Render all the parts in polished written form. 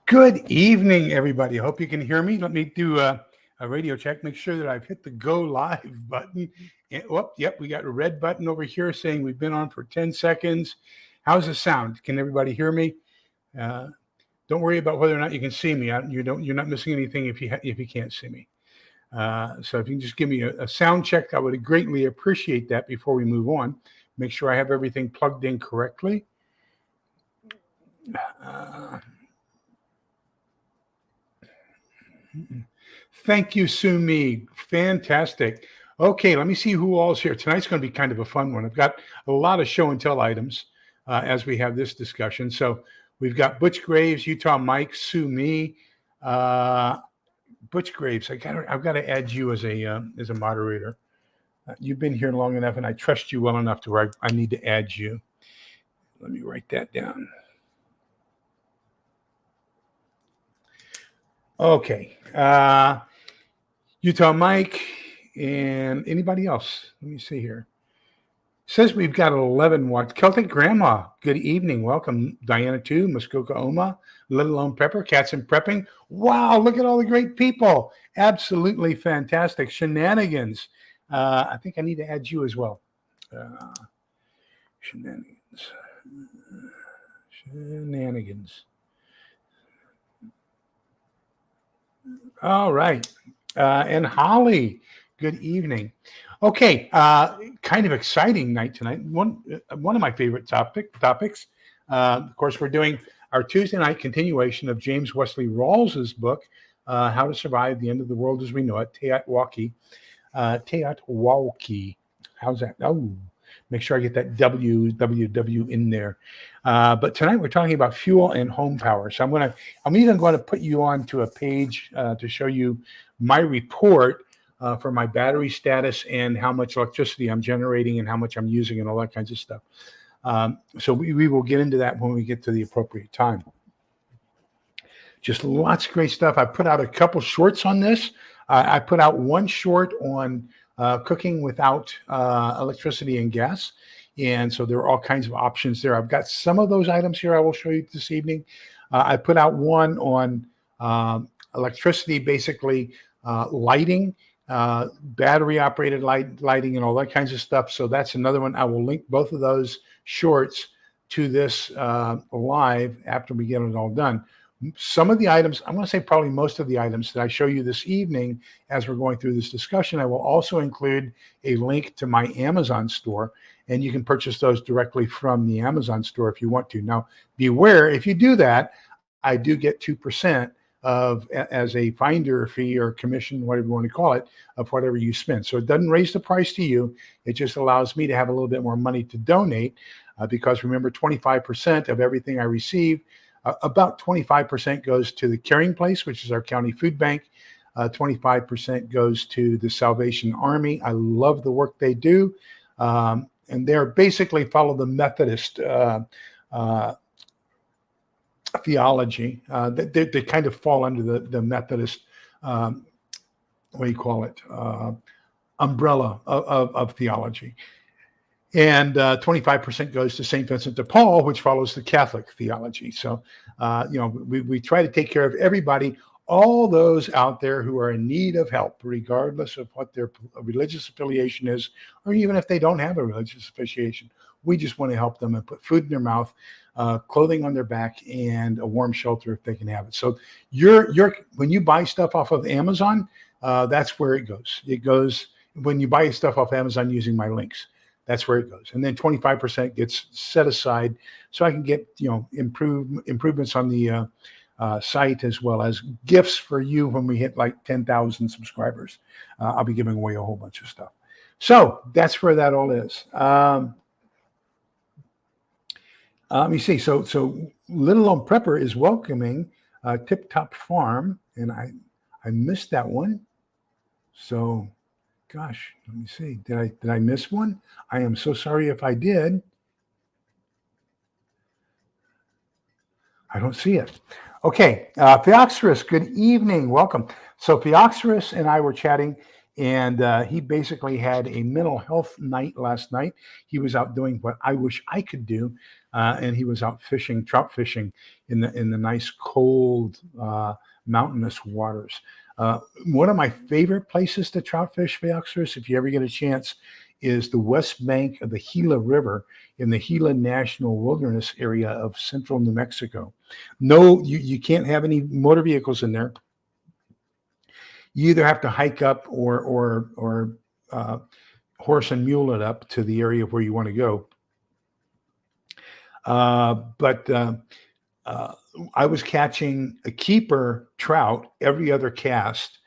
Good evening, everybody. I hope you can hear me. Let me do a radio check. Make sure that I've hit the go live button. Yep, we got a red button over here saying we've been on for 10 seconds. How's the sound? Can everybody hear me? Uh, don't worry about whether or not you can see me. You're not missing anything if you can't see me. So if you can just give me a sound check, I would greatly appreciate that before we move on. Make sure I have everything plugged in correctly. Thank you, Sumi. Fantastic. Okay, let me see who all's here. Tonight's going to be kind of a fun one. I've got a lot of show and tell items as we have this discussion. So we've got Butch Graves, Utah Mike, Sumi. Butch Graves, I've got to add you as a moderator. You've been here long enough, and I trust you well enough to where I need to add you. Let me write that down. Okay. Utah Mike and anybody else? Let me see here. Says we've got 11 watch. Celtic Grandma, good evening. Welcome. Diana 2, Muskoka Oma, Little Lone Pepper, Cats and Prepping. Wow, look at all the great people. Absolutely fantastic. Shenanigans. I think I need to add you as well. Shenanigans. All right. And Holly, good evening. Okay, kind of exciting night tonight. One of my favorite topics. Of course, we're doing our Tuesday night continuation of James Wesley Rawles's book, How to Survive the End of the World as We Know It, TEOTEAWKI. TEOTEAWKI. How's that? Oh, make sure I get that WWW in there. But tonight we're talking about fuel and home power. So I'm even going to put you on to a page to show you my report for my battery status and how much electricity I'm generating and how much I'm using and all that kinds of stuff. So we will get into that when we get to the appropriate time. Just lots of great stuff. I put out a couple shorts on this. I put out one short on cooking without electricity and gas. And so there are all kinds of options there. I've got some of those items here I will show you this evening. I put out one on electricity, basically lighting, battery operated lighting and all that kinds of stuff. So that's another one. I will link both of those shorts to this live after we get it all done. Some of the items, I'm going to say probably most of the items that I show you this evening as we're going through this discussion, I will also include a link to my Amazon store, and you can purchase those directly from the Amazon store if you want to. Now, beware, if you do that, I do get 2% as a finder fee or commission, whatever you want to call it, of whatever you spend. So it doesn't raise the price to you. It just allows me to have a little bit more money to donate because remember, 25% of everything I receive, about 25% goes to the Caring Place, which is our county food bank. 25% goes to the Salvation Army. I love the work they do. And they're basically follow the Methodist theology. They kind of fall under the Methodist, umbrella of theology. And 25% goes to St. Vincent de Paul, which follows the Catholic theology. So, we try to take care of everybody, all those out there who are in need of help, regardless of what their religious affiliation is, or even if they don't have a religious affiliation. We just want to help them and put food in their mouth, clothing on their back, and a warm shelter if they can have it. So when you buy stuff off of Amazon, that's where it goes. It goes when you buy stuff off Amazon using my links. That's where it goes. And then 25% gets set aside so I can get, improvements on the site as well as gifts for you when we hit like 10,000 subscribers. I'll be giving away a whole bunch of stuff. So that's where that all is. Let me see. So Little Lone Prepper is welcoming Tip Top Farm, and I missed that one. So, gosh, let me see. Did I miss one? I am so sorry if I did. I don't see it. Okay, Theoxorus, good evening. Welcome. So Theoxorus and I were chatting, And he basically had a mental health night last night. He was out doing what I wish I could do, and he was out fishing, trout fishing in the nice cold mountainous waters. One of my favorite places to trout fish, Feoxerus, if you ever get a chance, is the west bank of the Gila River in the Gila National Wilderness area of central New Mexico. No, you can't have any motor vehicles in there. You either have to hike up or horse and mule it up to the area where you want to go. But I was catching a keeper trout every other cast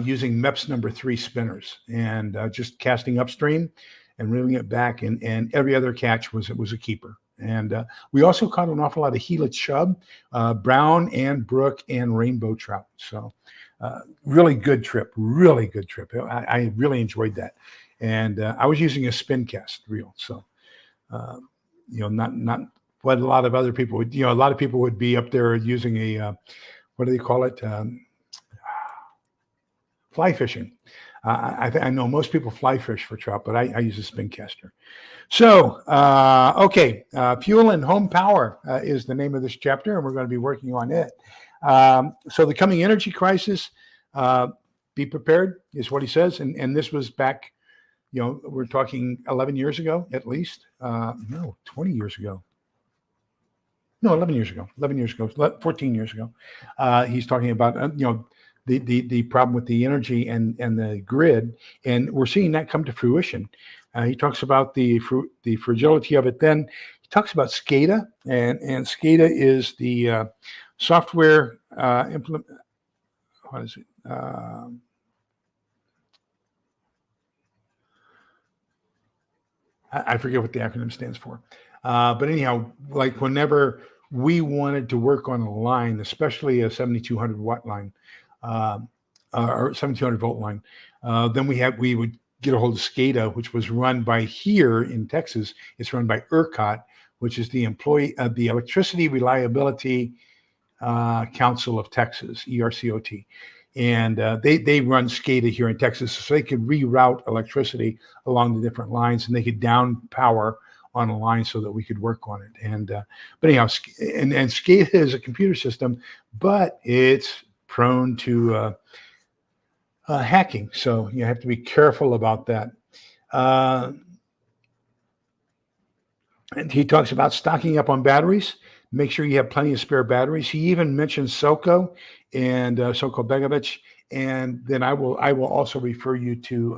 using MEPS number 3 spinners and just casting upstream and reeling it back. And every other catch was a keeper. And we also caught an awful lot of Gila chub, brown and brook and rainbow trout. So really good trip. I really enjoyed that. And I was using a spin cast reel. So, not what a lot of other people would, a lot of people would be up there using a, what do they call it? Fly fishing. I know most people fly fish for trout, but I use a spin caster. So, okay, fuel and home power is the name of this chapter, and we're going to be working on it. So the coming energy crisis, be prepared is what he says. And this was back, we're talking 11 years ago, at least. No, 20 years ago. No, 11 years ago, 14 years ago. He's talking about, the problem with the energy and the grid. And we're seeing that come to fruition. He talks about the fragility of it. Then he talks about SCADA, and SCADA is the software implement. What is it? I forget what the acronym stands for. But anyhow, like whenever we wanted to work on a line, especially a 7,200 watt line or 7,200 volt line, then we would get a hold of SCADA, which was run by here in Texas. It's run by ERCOT, which is the the Electricity Reliability Council of Texas, ERCOT. And they run SCADA here in Texas, so they could reroute electricity along the different lines, and they could down power on a line so that we could work on it. And but anyhow, and SCADA is a computer system, but it's prone to hacking, so you have to be careful about that. And he talks about stocking up on batteries. Make sure you have plenty of spare batteries. He even mentions Soko and Soko Begovic. And then I will also refer you to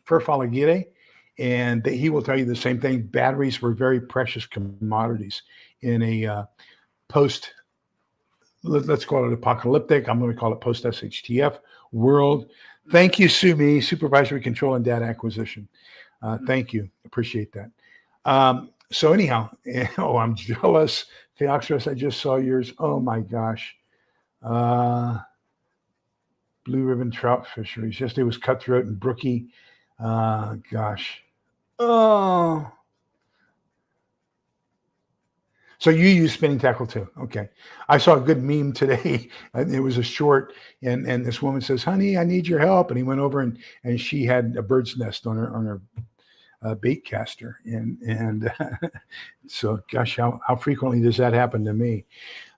Fur Falagire, and he will tell you the same thing. Batteries were very precious commodities in a post, let's call it apocalyptic, I'm going to call it post-SHTF world. Thank you, Sumi, Supervisory Control and Data Acquisition. Thank you. Appreciate that. So anyhow, I'm jealous. Theoxeros, I just saw yours. Oh my gosh. Blue ribbon trout fisheries. Yesterday was cutthroat and brookie. Gosh. Oh. So you use spinning tackle too. Okay. I saw a good meme today. It was a short, and this woman says, "Honey, I need your help." And he went over and she had a bird's nest on her bait caster. And so, gosh, how frequently does that happen to me?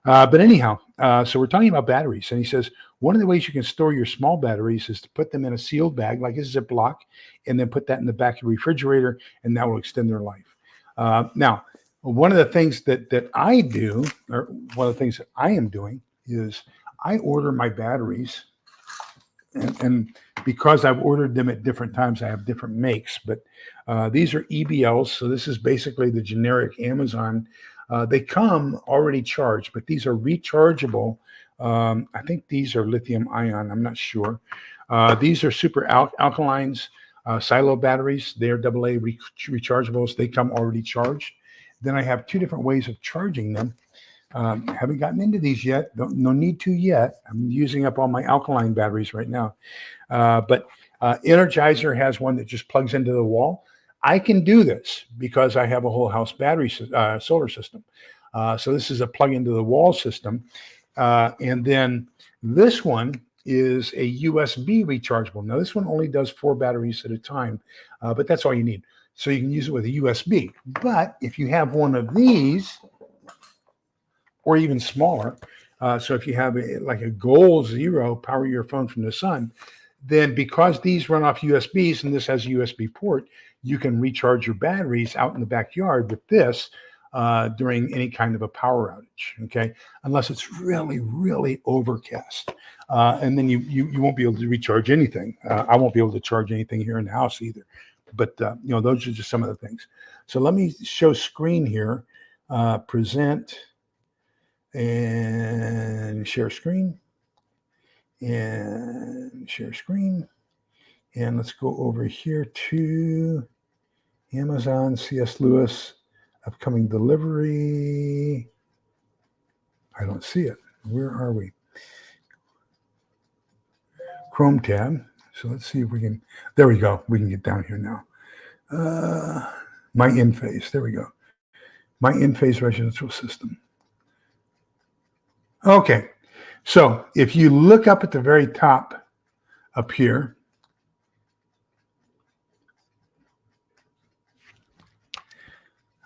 But anyhow, so we're talking about batteries. And he says, one of the ways you can store your small batteries is to put them in a sealed bag, like a Ziploc, and then put that in the back of the refrigerator, and that will extend their life. Now, one of the things that I do, or one of the things that I am doing, is I order my batteries, and because I've ordered them at different times, I have different makes, but these are EBLs. So this is basically the generic Amazon. They come already charged, but these are rechargeable. I think these are lithium ion. I'm not sure. These are super alkalines, silo batteries. They are AA rechargeables. They come already charged. Then I have two different ways of charging them. Haven't gotten into these yet. No need to yet. I'm using up all my alkaline batteries right now. But Energizer has one that just plugs into the wall. I can do this because I have a whole house battery solar system. So this is a plug into the wall system. And then this one is a USB rechargeable. Now, this one only does 4 batteries at a time, but that's all you need. So you can use it with a USB. But if you have one of these, or even smaller, so if you have like a Goal Zero, power your phone from the sun, then because these run off USBs and this has a USB port, you can recharge your batteries out in the backyard with this during any kind of a power outage, okay? Unless it's really, really overcast. And then you won't be able to recharge anything. I won't be able to charge anything here in the house either. But, those are just some of the things. So let me show screen here, present and share screen. And share screen. And let's go over here to Amazon, C.S. Lewis, upcoming delivery. I don't see it. Where are we? Chrome tab. So let's see if we can, there we go. We can get down here now. My in-phase, there we go. My in-phase residential system. Okay. So if you look up at the very top up here,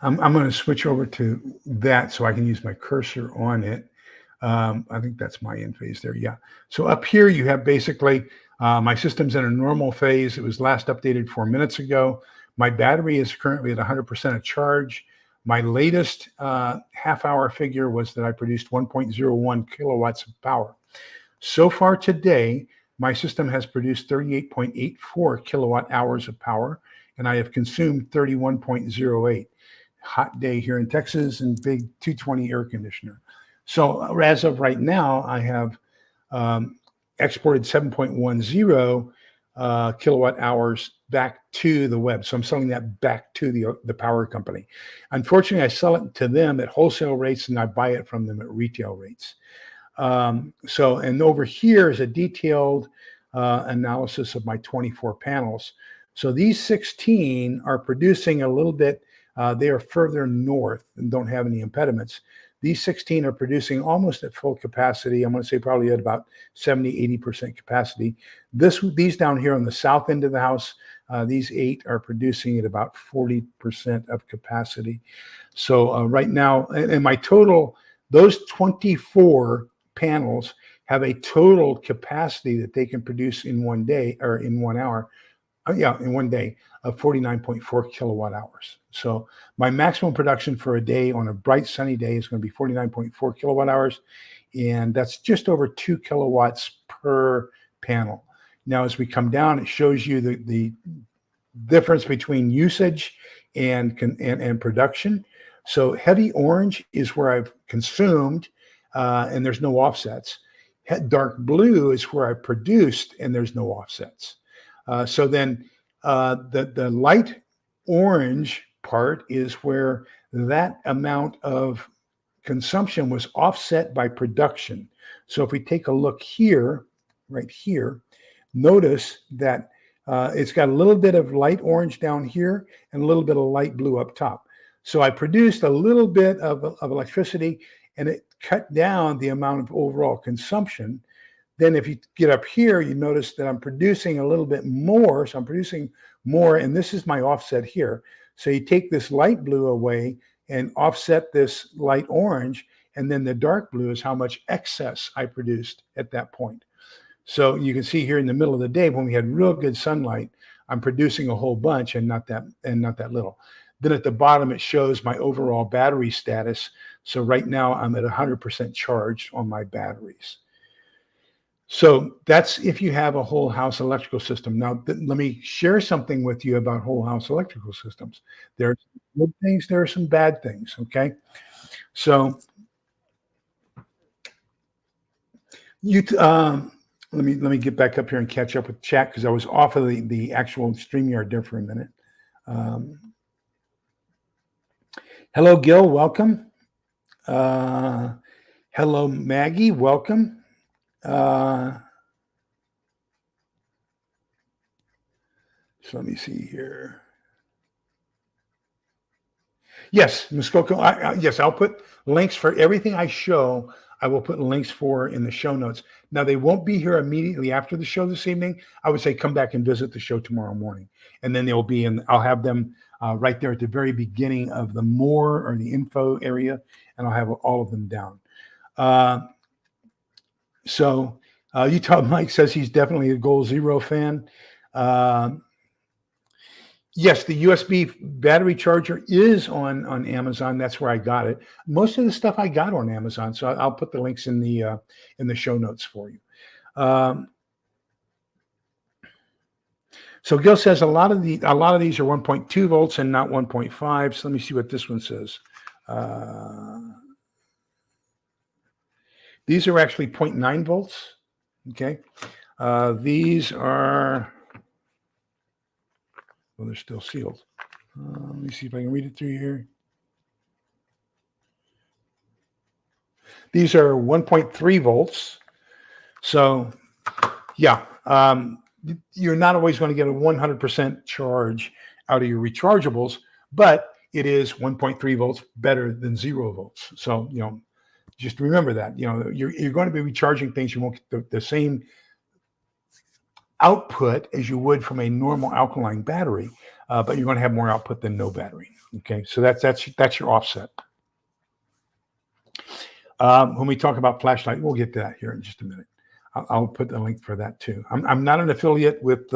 I'm going to switch over to that so I can use my cursor on it. I think that's my in phase there. Yeah. So up here you have basically my system's in a normal phase. It was last updated 4 minutes ago. My battery is currently at 100% of charge. My latest half-hour figure was that I produced 1.01 kilowatts of power. So far today, my system has produced 38.84 kilowatt hours of power, and I have consumed 31.08. Hot day here in Texas and big 220 air conditioner. So as of right now, I have exported 7.10 kilowatt hours back to the web. So I'm selling that back to the power company. Unfortunately, I sell it to them at wholesale rates and I buy it from them at retail rates. And over here is a detailed analysis of my 24 panels. So these 16 are producing a little bit. They are further north and don't have any impediments. These 16 are producing almost at full capacity. I'm going to say probably at about 70, 80% capacity. These down here on the south end of the house, these 8 are producing at about 40% of capacity. So right now, and my total, those 24 panels have a total capacity that they can produce in one day or in 1 hour. In one day of 49.4 kilowatt hours. So my maximum production for a day on a bright sunny day is going to be 49.4 kilowatt hours. And that's just over 2 kilowatts per panel. Now, as we come down, it shows you the difference between usage and production. So heavy orange is where I've consumed and there's no offsets. Dark blue is where I produced and there's no offsets. So then the light orange part is where that amount of consumption was offset by production. So if we take a look here, right here, notice that it's got a little bit of light orange down here and a little bit of light blue up top. So I produced a little bit of electricity and it cut down the amount of overall consumption. Then if you get up here, you notice that I'm producing a little bit more. So I'm producing more, and this is my offset here. So you take this light blue away and offset this light orange, and then the dark blue is how much excess I produced at that point. So you can see here in the middle of the day when we had real good sunlight, I'm producing a whole bunch and not that little. Then at the bottom, it shows my overall battery status. So right now I'm at 100% charged on my batteries. So that's if you have a whole house electrical system. Now, let me share something with you about whole house electrical systems. There are some good things, there are some bad things, okay? So let me get back up here and catch up with chat because I was off of the actual StreamYard there for a minute. Hello, Gil, welcome. Hello, Maggie, welcome. So let me see here. Yes, Muskoka. Yes, I'll put links for everything I show. I will put links for in the show notes. Now, they won't be here immediately after the show this evening. I would say come back and visit the show tomorrow morning. And then they'll be in, I'll have them right there at the very beginning of the more or the info area, and I'll have all of them down. So Utah Mike says he's definitely a Goal Zero fan. Yes, the USB battery charger is on Amazon. That's where I got it. Most of the stuff I got on Amazon, so I'll put the links in the show notes for you. So Gil says a lot of these are 1.2 volts and not 1.5. So let me see what this one says. These are actually 0.9 volts. Okay, these are. Well, they're still sealed. Let me see if I can read it through here. These are 1.3 volts. So, yeah, you're not always going to get a 100% charge out of your rechargeables, but it is 1.3 volts better than 0 volts. So, just remember that. You're going to be recharging things. You won't get the same output as you would from a normal alkaline battery, but you're going to have more output than no battery. Okay, so that's your offset. When we talk about flashlight, we'll get to that here in just a minute. I'll put the link for that too. I'm not an affiliate with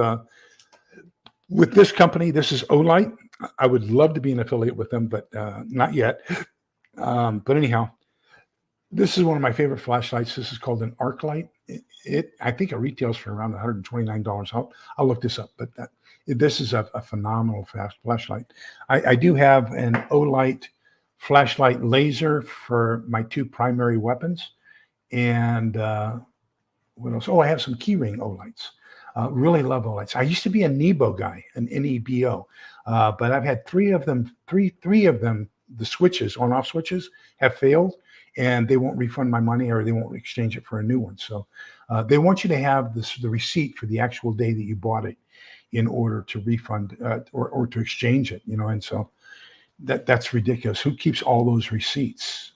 this company. This is Olight. I would love to be an affiliate with them, but not yet. But anyhow, this is one of my favorite flashlights. This is called an arc light. I think it retails for around $129. I'll look this up, but this is a phenomenal flashlight. I do have an Olight flashlight laser for my two primary weapons, and what else? Oh, I have some keyring Olights. Really love Olights. I used to be a Nebo guy, an NEBO, but I've had three of them. The switches, on-off switches, have failed, and they won't refund my money or they won't exchange it for a new one. So they want you to have the receipt for the actual day that you bought it in order to refund or to exchange it, and so that's ridiculous. Who keeps all those receipts?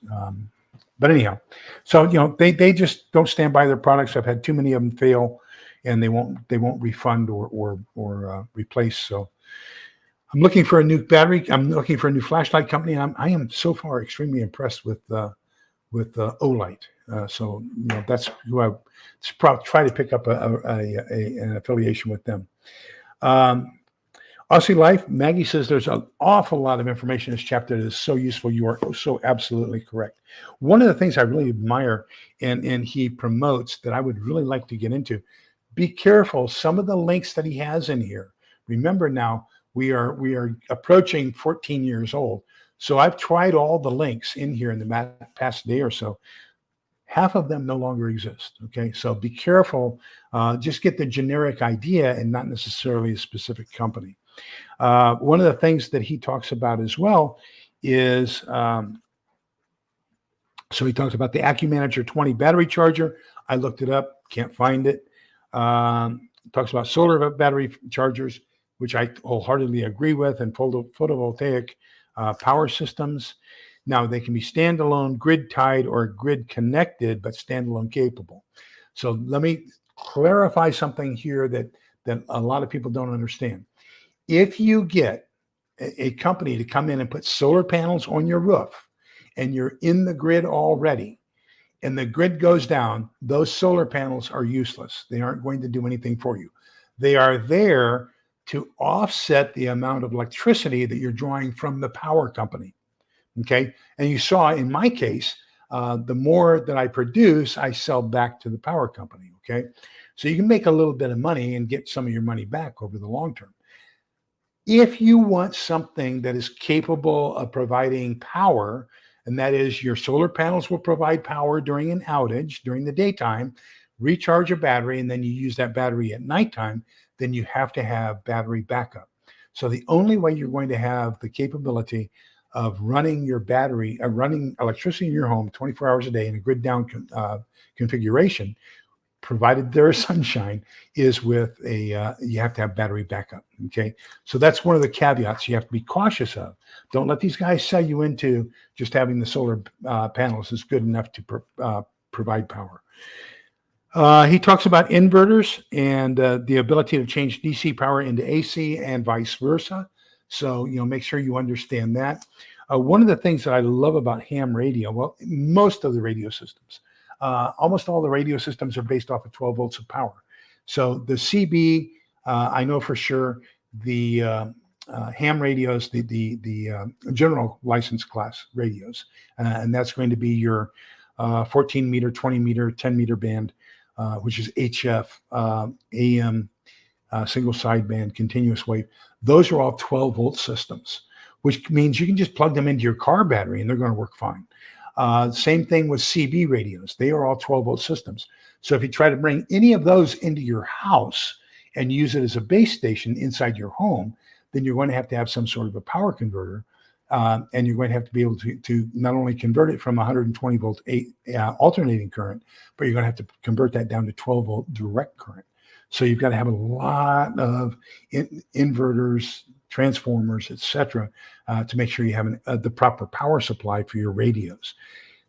But anyhow, so they just don't stand by their products. I've had too many of them fail, and they won't refund or replace. So I'm looking for a new battery. I'm looking for a new flashlight company. I am so far extremely impressed with Olight. So that's who I try to pick up an affiliation with them. Aussie Life, Maggie says there's an awful lot of information in this chapter that is so useful. You are so absolutely correct. One of the things I really admire and he promotes that I would really like to get into, be careful. Some of the links that he has in here. Remember now, we are approaching 14 years old. So I've tried all the links in here in the past day or so. Half of them no longer exist. Okay, so be careful. Just get the generic idea and not necessarily a specific company. One of the things that he talks about as well is, so he talks about the AccuManager 20 battery charger. I looked it up, can't find it. Talks about solar battery chargers, which I wholeheartedly agree with, and photovoltaic power systems. Now, they can be standalone, grid-tied, or grid-connected, but standalone capable. So let me clarify something here that a lot of people don't understand. If you get a company to come in and put solar panels on your roof, and you're in the grid already, and the grid goes down, those solar panels are useless. They aren't going to do anything for you. They are there to offset the amount of electricity that you're drawing from the power company. Okay. And you saw in my case, the more that I produce, I sell back to the power company. Okay. So you can make a little bit of money and get some of your money back over the long term. If you want something that is capable of providing power, and that is your solar panels will provide power during an outage during the daytime, recharge a battery, and then you use that battery at nighttime, then you have to have battery backup. So the only way you're going to have the capability of running your battery, running electricity in your home 24 hours a day in a grid down configuration, provided there is sunshine, is with you have to have battery backup. Okay. So that's one of the caveats you have to be cautious of. Don't let these guys sell you into just having the solar panels is good enough to provide power. He talks about inverters and the ability to change DC power into AC and vice versa. So, make sure you understand that. One of the things that I love about ham radio, well, most of the radio systems, almost all the radio systems are based off of 12 volts of power. So the CB, I know for sure, the ham radios, the general license class radios, and that's going to be your 14 meter, 20 meter, 10 meter band, which is HF, AM, single sideband, continuous wave. Those are all 12 volt systems, which means you can just plug them into your car battery and they're going to work fine. Same thing with CB radios. They are all 12 volt systems. So if you try to bring any of those into your house and use it as a base station inside your home, then you're going to have some sort of a power converter. And you're going to have to be able to not only convert it from 120 volt alternating current, but you're going to have to convert that down to 12 volt direct current. So you've got to have a lot of inverters, transformers, etc., to make sure you have the proper power supply for your radios.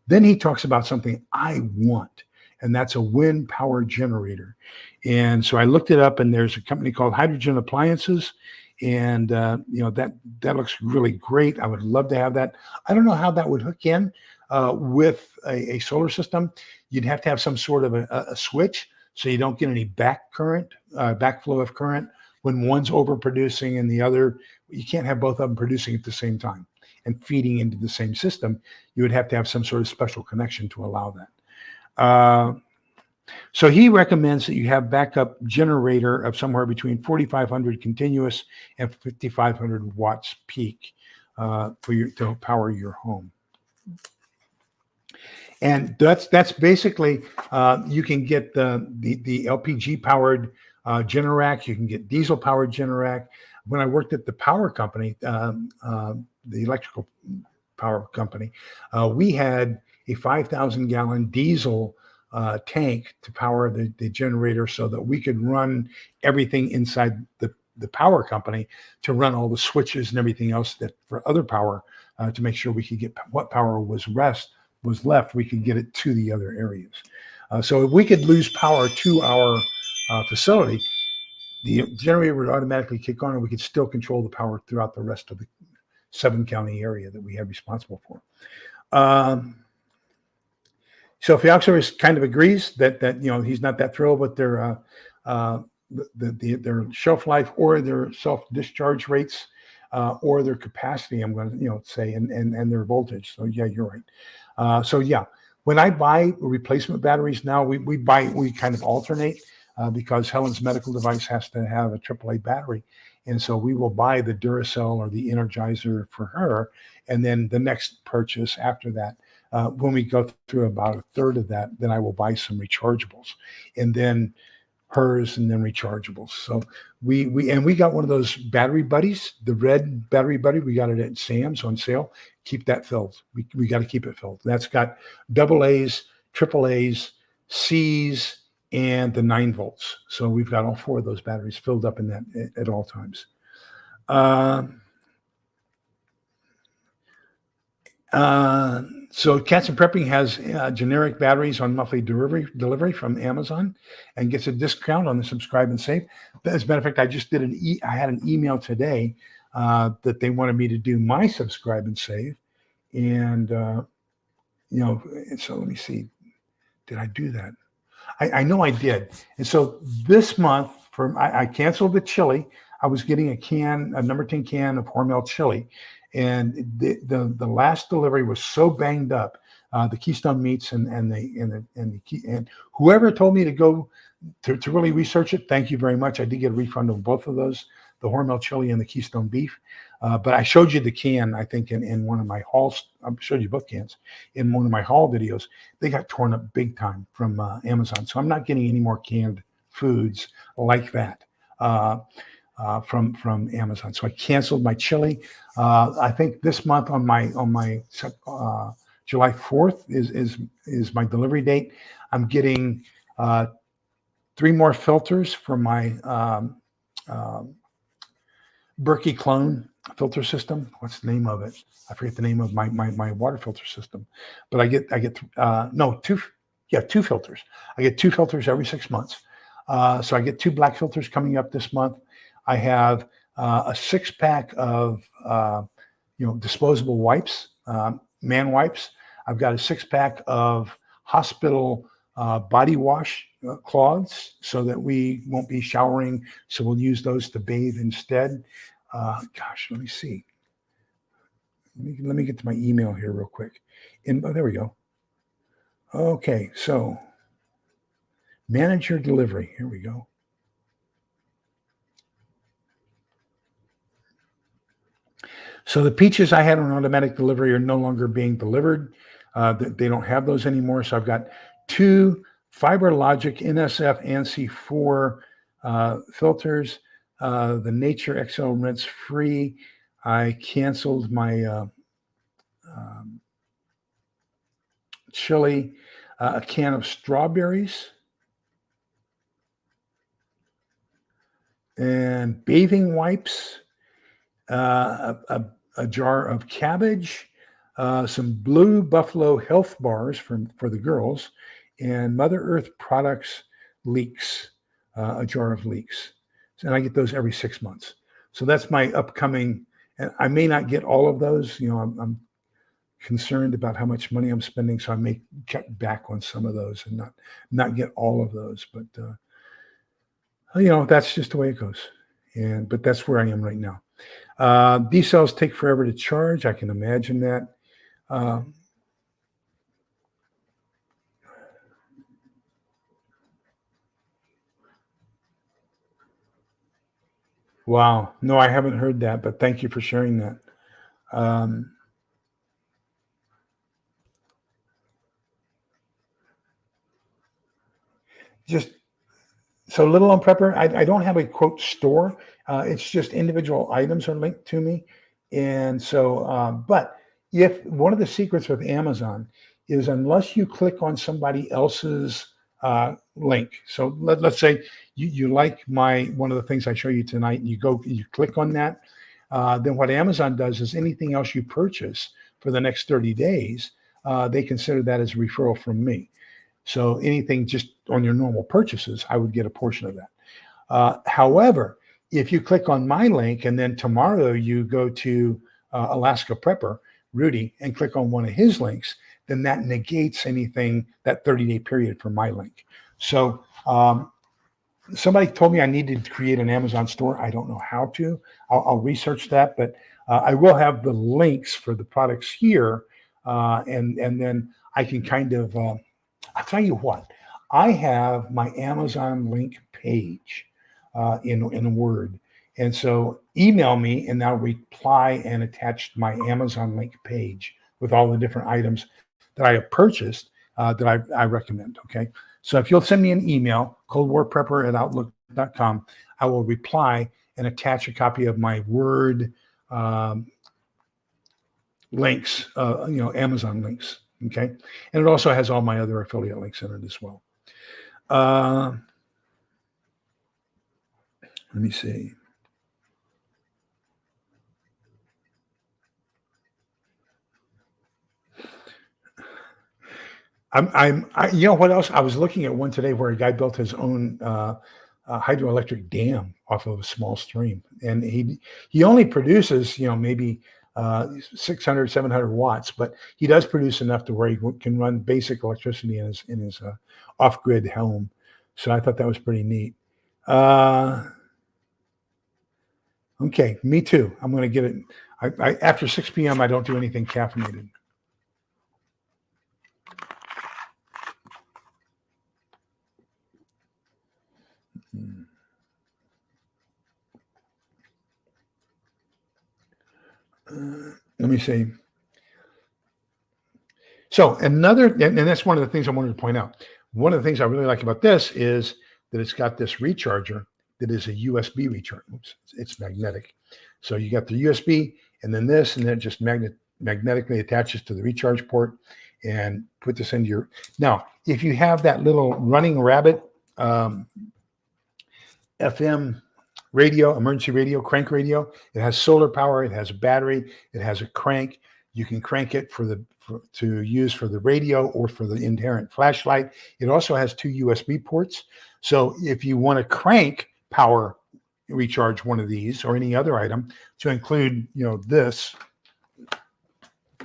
Then he talks about something I want, and that's a wind power generator. And so I looked it up, and there's a company called Hydrogen Appliances. And, that looks really great. I would love to have that. I don't know how that would hook in with a solar system. You'd have to have some sort of a switch so you don't get any backflow of current when one's overproducing and the other. You can't have both of them producing at the same time and feeding into the same system. You would have to have some sort of special connection to allow that. So he recommends that you have backup generator of somewhere between 4,500 continuous and 5,500 watts peak to power your home. And that's basically, you can get the LPG powered Generac. You can get diesel powered Generac. When I worked at the power company, the electrical power company, we had a 5,000 gallon diesel tank to power the generator so that we could run everything inside the power company to run all the switches and everything else that for other power to make sure we could get what power was left, we could get it to the other areas. So if we could lose power to our facility, the generator would automatically kick on and we could still control the power throughout the rest of the 7-county area that we had responsible for. So Self-Sufficiency kind of agrees that he's not that thrilled with their shelf life or their self-discharge rates or their capacity, I'm going to say, and their voltage. So yeah, you're right. When I buy replacement batteries now, we kind of alternate because Helen's medical device has to have a AAA battery. And so we will buy the Duracell or the Energizer for her. And then the next purchase after that, when we go through about a third of that, then I will buy some rechargeables and then hers and then rechargeables. So we got one of those battery buddies, the red battery buddy. We got it at Sam's on sale. Keep that filled. We got to keep it filled. That's got AA's, AAA's, C's, and the 9 volts. So we've got all 4 of those batteries filled up in that at all times. So Cats and Prepping has generic batteries on monthly delivery from Amazon and gets a discount on the subscribe and save. As a matter of fact, I just did I had an email today that they wanted me to do my subscribe and save. And, so let me see. Did I do that? I know I did. And so this month, I canceled the chili. I was getting a number 10 can of Hormel chili. And the last delivery was so banged up, the Keystone Meats and whoever told me to go to really research it, thank you very much. I did get a refund on both of those, the Hormel chili and the Keystone beef. But I showed you the can, I think, in one of my hauls. I showed you both cans in one of my haul videos. They got torn up big time from Amazon. So I'm not getting any more canned foods like that from Amazon. So I canceled my chili. I think this month on my July 4th is my delivery date. I'm getting 3 more filters for my Berkey clone filter system. What's the name of it? I forget the name of my water filter system, but I get 2. Yeah, 2 filters. I get 2 filters every 6 months. So I get 2 black filters coming up this month. I have a 6-pack of disposable wipes, man wipes. I've got a 6-pack of hospital body wash cloths so that we won't be showering. So we'll use those to bathe instead. Let me see. Let me get to my email here real quick. There we go. Okay, so manage your delivery. Here we go. So the peaches I had on automatic delivery are no longer being delivered. They don't have those anymore. So I've got 2 FiberLogic NSF ANSI 4 filters. The Nature XL rinse free. I canceled my chili, a can of strawberries, and bathing wipes, a jar of cabbage, some Blue Buffalo health bars for the girls, and Mother Earth Products leeks, a jar of leeks. And I get those every 6 months. So that's my upcoming, and I may not get all of those. I'm concerned about how much money I'm spending, so I may cut back on some of those and not get all of those. But that's just the way it goes. But that's where I am right now. These cells take forever to charge. I can imagine that. Wow. No, I haven't heard that, but thank you for sharing that. Just so Little on Prepper, I don't have a quote store. It's just individual items are linked to me. And so, but if one of the secrets with Amazon is unless you click on somebody else's link. So let's say you like one of the things I show you tonight, and you click on that. Then what Amazon does is anything else you purchase for the next 30 days, they consider that as a referral from me. So anything just on your normal purchases, I would get a portion of that. However, if you click on my link and then tomorrow you go to Alaska Prepper, Rudy, and click on one of his links, then that negates anything, that 30-day period for my link. So somebody told me I needed to create an Amazon store. I don't know how to. I'll research that, but I will have the links for the products here. And then I can kind of, I'll tell you what, I have my Amazon link page in Word. And so email me and I'll reply and attach my Amazon link page with all the different items that I have purchased that I recommend. Okay. So if you'll send me an email, coldwarprepper@outlook.com, I will reply and attach a copy of my Word links, Amazon links. Okay. And it also has all my other affiliate links in it as well. Let me see. You know what else? I was looking at one today where a guy built his own hydroelectric dam off of a small stream, and he only produces maybe 600, 700 watts, but he does produce enough to where he can run basic electricity in his off-grid home. So I thought that was pretty neat. Okay, me too. I'm going to get it. After 6 p.m., I don't do anything caffeinated. Let me see. So and that's one of the things I wanted to point out. One of the things I really like about this is that it's got this recharger that is a USB recharger. Oops, it's magnetic. So you got the USB and then this, and then it just magnetically attaches to the recharge port and put this into your. Now, if you have that little Running Rabbit FM radio, emergency radio, crank radio, it has solar power, it has a battery, it has a crank. You can crank it to use for the radio or for the inherent flashlight. It also has 2 USB ports. So if you want to crank power recharge one of these or any other item to include, this,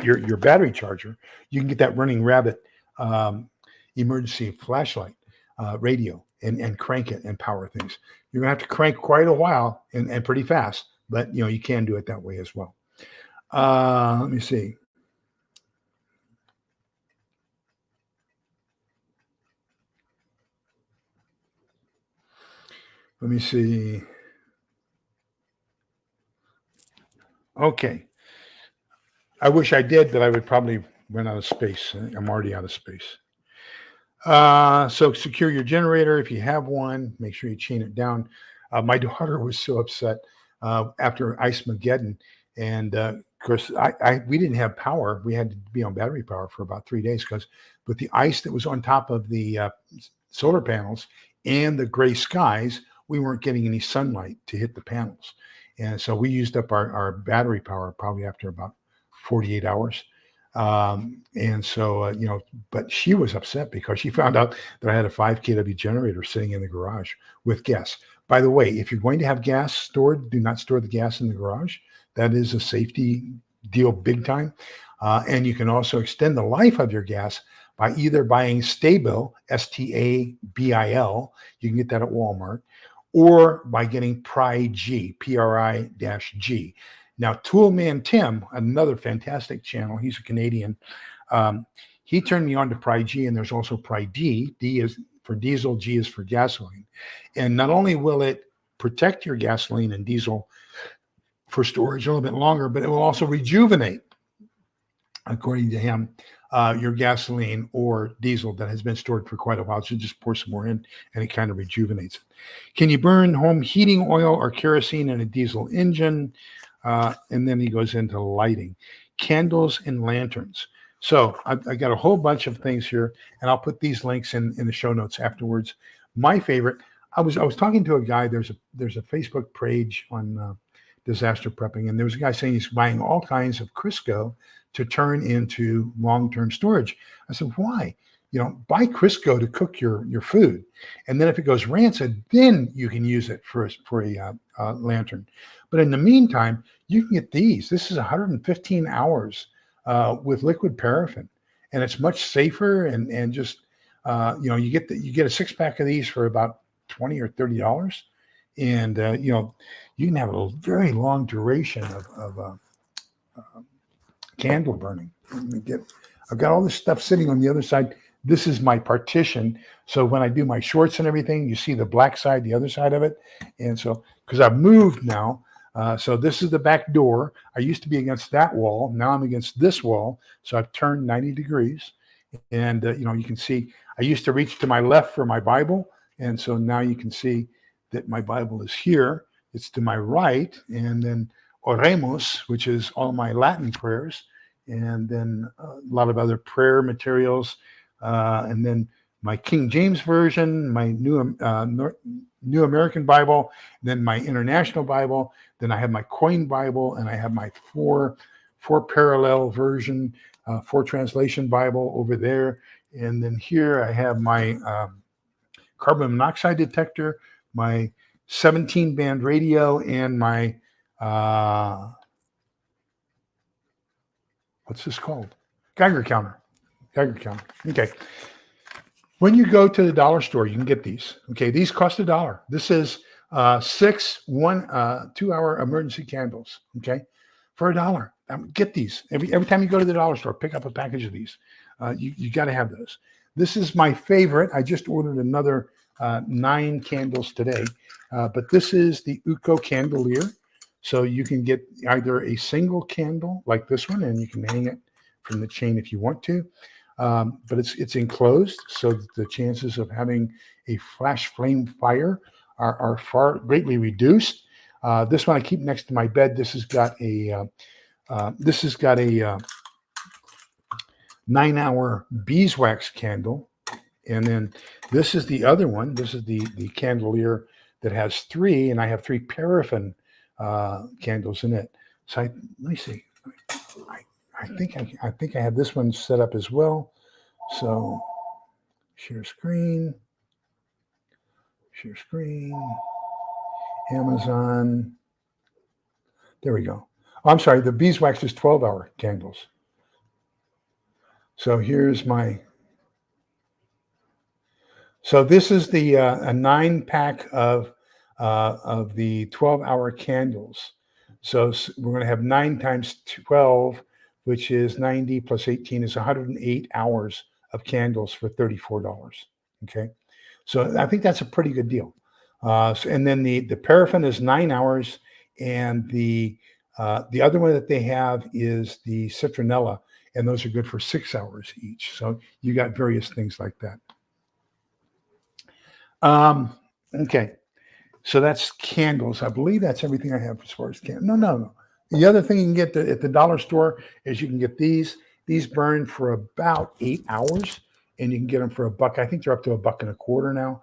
your battery charger, you can get that Running Rabbit emergency flashlight radio and crank it and power things. You're gonna have to crank quite a while and pretty fast, but you can do it that way as well. Let me see. Okay. I wish I did, but I would probably run out of space. I'm already out of space. So secure your generator if you have one. Make sure you chain it down. My daughter was so upset after Ice Mageddon, and of course, we didn't have power. We had to be on battery power for about 3 days because with the ice that was on top of the solar panels and the gray skies, we weren't getting any sunlight to hit the panels, and so we used up our battery power probably after about 48 hours. And so, but she was upset because she found out that I had a 5 kW generator sitting in the garage with gas. By the way, if you're going to have gas stored, do not store the gas in the garage. That is a safety deal big time. And you can also extend the life of your gas by either buying Stabil, STABIL, you can get that at Walmart, or by getting Pri-G, Pri-G. Now, Toolman Tim, another fantastic channel, he's a Canadian, he turned me on to Pri-G, and there's also Pri-D. D is for diesel, G is for gasoline. And not only will it protect your gasoline and diesel for storage a little bit longer, but it will also rejuvenate, according to him, your gasoline or diesel that has been stored for quite a while. So just pour some more in, and it kind of rejuvenates it. Can you burn home heating oil or kerosene in a diesel engine? And then he goes into lighting, candles and lanterns. So I got a whole bunch of things here, and I'll put these links in the show notes afterwards. My favorite, I was talking to a guy. There's a Facebook page on disaster prepping, and there was a guy saying he's buying all kinds of Crisco to turn into long-term storage. I said, why? Buy Crisco to cook your food, and then if it goes rancid, then you can use it for a lantern. But in the meantime, you can get these. This is 115 hours with liquid paraffin, and it's much safer. And just you get a 6-pack of these for about $20 or $30, and you can have a very long duration of candle burning. I've got all this stuff sitting on the other side. This is my partition. So when I do my shorts and everything, you see the black side, the other side of it. And so, because I've moved now, so this is the back door. I used to be against that wall. Now I'm against this wall. So I've turned 90 degrees. And, you can see, I used to reach to my left for my Bible. And so now you can see that my Bible is here. It's to my right. And then Oremus, which is all my Latin prayers. And then a lot of other prayer materials. And then my King James Version, my New American Bible, then my International Bible, then I have my Coin Bible, and I have my four parallel version, 4 translation Bible over there. And then here I have my carbon monoxide detector, my 17-band radio, and my, what's this called? Geiger counter. Okay. When you go to the dollar store, you can get these. Okay, these cost $1. This is 6 2-hour emergency candles. Okay, for $1. Get these every time you go to the dollar store. Pick up a package of these. You got to have those. This is my favorite. I just ordered another 9 candles today, but this is the Uko candelier. So you can get either a single candle like this one, and you can hang it from the chain if you want to. But it's enclosed, so that the chances of having a flash flame fire are far greatly reduced. This one I keep next to my bed. This has got a 9-hour beeswax candle, and then this is the other one. This is the candelier that has 3, and I have 3 paraffin candles in it. So let me see. I think I have this one set up as well. So share screen, Amazon. There we go. Oh, I'm sorry, the beeswax is 12-hour candles. So here's my. So this is the a 9-pack of the 12-hour candles. So we're going to have 9 times 12, which is 90 plus 18 is 108 hours of candles for $34. Okay, so I think that's a pretty good deal. And then the paraffin is 9 hours, and the other one that they have is the citronella, and those are good for 6 hours each. So you got various things like that. Okay, so that's candles. I believe that's everything I have as far as candles. No. The other thing you can get at the dollar store is you can get these. These burn for about 8 hours, and you can get them for $1. I think they're up to $1.25 now.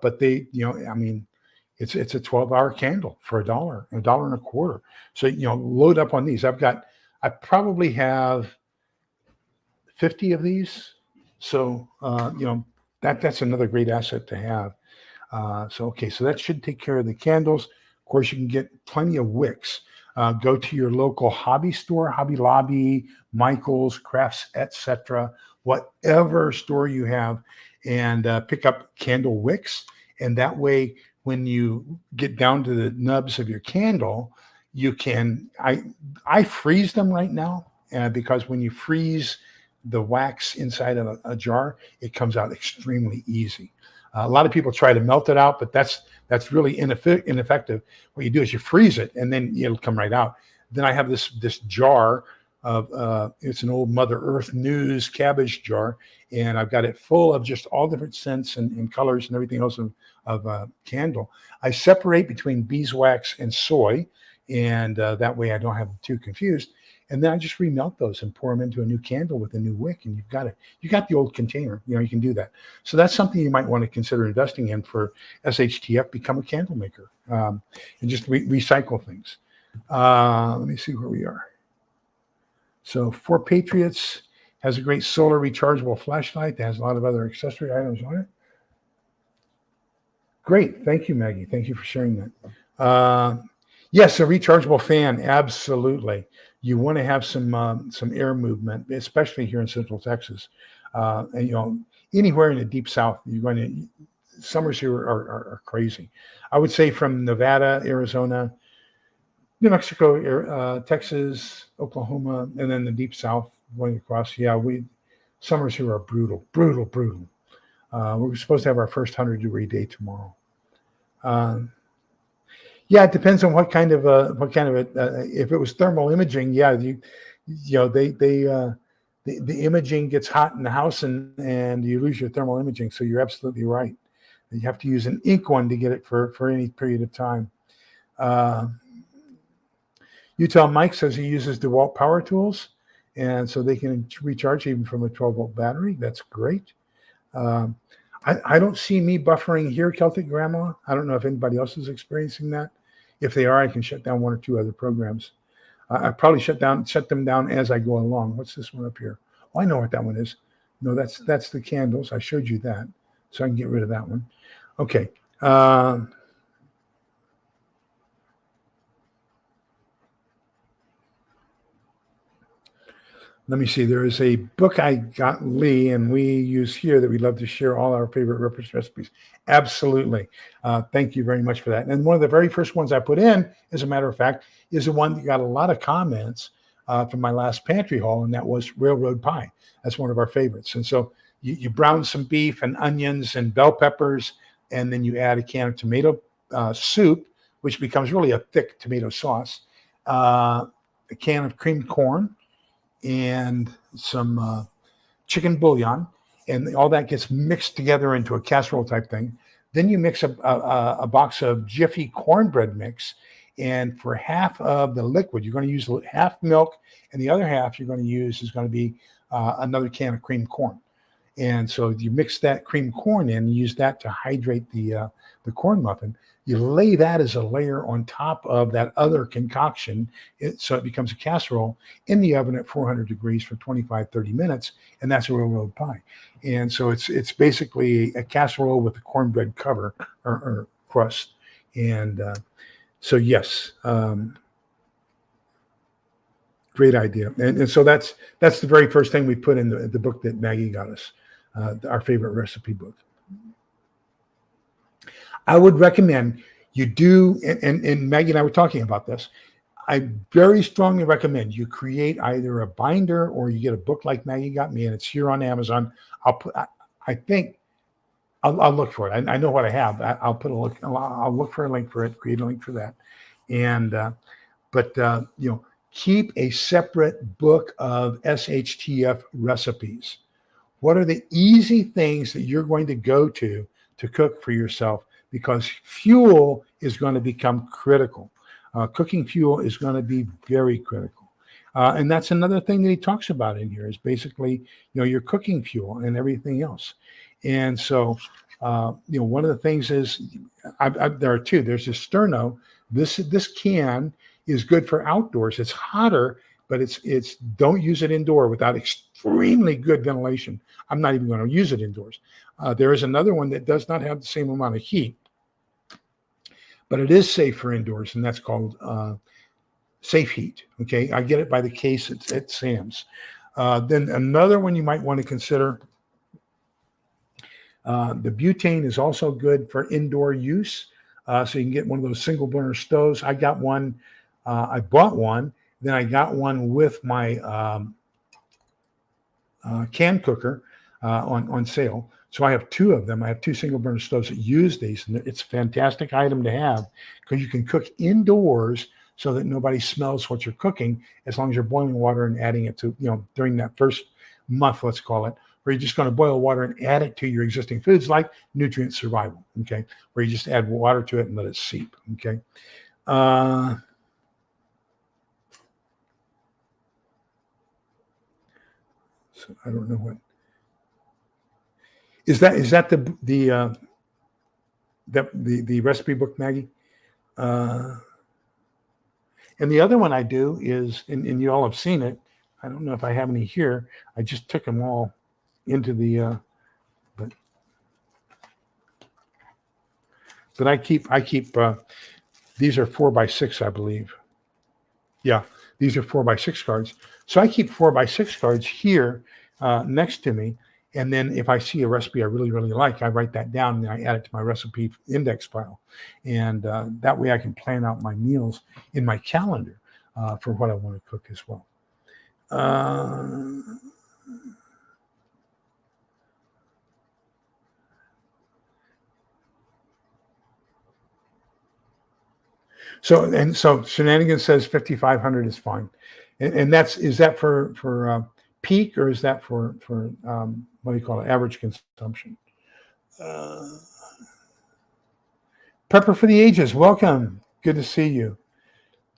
But they, I mean, it's a 12-hour candle for $1.25. So load up on these. I probably have 50 of these. So that's another great asset to have. So that should take care of the candles. Of course, you can get plenty of wicks. Go to your local hobby store, Hobby Lobby, Michael's, Crafts, etc., whatever store you have, and pick up candle wicks. And that way, when you get down to the nubs of your candle, you can. I freeze them right now because when you freeze the wax inside of a jar, it comes out extremely easy. A lot of people try to melt it out, but that's really ineffective. What you do is you freeze it, and then it'll come right out. Then I have this jar of it's an old Mother Earth News cabbage jar, and I've got it full of just all different scents and colors and everything else of candle. I separate between beeswax and soy, and that way I don't have them too confused. And then I just remelt those and pour them into a new candle with a new wick, and you've got it. You got the old container. You can do that. So that's something you might want to consider investing in for SHTF. Become a candle maker and just recycle things. Let me see where we are. So For Patriots has a great solar rechargeable flashlight that has a lot of other accessory items on it. Great. Thank you, Maggie. Thank you for sharing that. Yes, a rechargeable fan. Absolutely. You want to have some air movement, especially here in Central Texas. And anywhere in the deep South, summers here are crazy. I would say from Nevada, Arizona, New Mexico, Texas, Oklahoma, and then the deep South going across. Yeah, summers here are brutal. We're supposed to have our first 100-degree day tomorrow. Yeah, it depends on what kind of if it was thermal imaging, yeah, the imaging gets hot in the house and you lose your thermal imaging. So you're absolutely right. You have to use an ink one to get it for any period of time. Utah Mike says he uses DeWalt power tools, and so they can recharge even from a 12-volt battery. That's great. I don't see me buffering here, Celtic Grandma. I don't know if anybody else is experiencing that. If they are, I can shut down 1 or 2 other programs. I probably shut them down as I go along. What's this one up here? Oh, I know what that one is. No, that's the candles. I showed you that, so I can get rid of that one. Okay. Let me see. There is a book I got Lee, and we use here that we love to share all our favorite recipes. Absolutely. Thank you very much for that. And one of the very first ones I put in, as a matter of fact, is the one that got a lot of comments from my last pantry haul, and that was railroad pie. That's one of our favorites. And so you brown some beef and onions and bell peppers, and then you add a can of tomato soup, which becomes really a thick tomato sauce, a can of creamed corn, and some chicken bouillon, and all that gets mixed together into a casserole type thing. Then you mix a box of Jiffy cornbread mix, and for half of the liquid, you're going to use half milk, and the other half you're going to use is going to be another can of creamed corn. And so you mix that cream corn in, use that to hydrate the corn muffin. You lay that as a layer on top of that other concoction, so it becomes a casserole in the oven at 400 degrees for 25, 30 minutes, and that's a railroad pie. And so it's basically a casserole with a cornbread cover or crust. And so yes, great idea. And so that's the very first thing we put in the book that Maggie got us, our favorite recipe book. I would recommend you do, and Maggie and I were talking about this. I very strongly recommend you create either a binder or you get a book like Maggie got me, and it's here on Amazon. I think I'll look for it. I know what I have. I'll put a look. I'll look for a link for it. Create a link for that, and but keep a separate book of SHTF recipes. What are the easy things that you're going to go to cook for yourself? Because fuel is going to become critical. Cooking fuel is going to be very critical. And that's another thing that he talks about in here is basically, your cooking fuel and everything else. And so, one of the things is, there are two. There's this sterno. This can is good for outdoors. It's hotter, but it's don't use it indoor without extremely good ventilation. I'm not even going to use it indoors. There is another one that does not have the same amount of heat, but it is safe for indoors, and that's called Safe Heat. Okay, I get it by the case at Sam's. Then another one you might want to consider, the butane is also good for indoor use. So you can get one of those single burner stoves. I got one. I bought one. Then I got one with my can cooker on sale. So I have two of them. I have two single burner stoves that use these, and it's a fantastic item to have because you can cook indoors so that nobody smells what you're cooking, as long as you're boiling water and adding it to, during that first month, let's call it, where you're just going to boil water and add it to your existing foods, like nutrient survival, okay, where you just add water to it and let it seep, okay. So I don't know what. Is that the recipe book, Maggie? And the other one I do is, and you all have seen it. I don't know if I have any here. I just took them all into the, but I keep. These are 4x6, I believe. Yeah, these are 4x6 cards. So I keep 4x6 cards here next to me. And then if I see a recipe I really, really like, I write that down and I add it to my recipe index file. And that way I can plan out my meals in my calendar for what I want to cook as well. So Shenanigans says 5,500 is fine. And is that for peak, or is that for what do you call it, average consumption? Pepper for the Ages, welcome. Good to see you.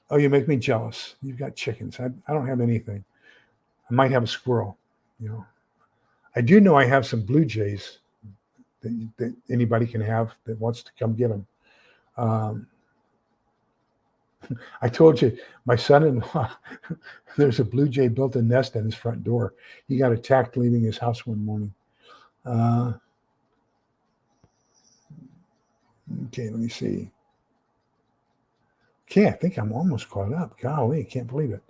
Oh, you make me jealous. You've got chickens. I don't have anything. I might have a squirrel. I do know I have some blue jays that anybody can have that wants to come get them. I told you, my son-in-law, there's a blue jay built a nest in his front door. He got attacked leaving his house one morning. Okay, let me see. Okay, I think I'm almost caught up. Golly, can't believe it.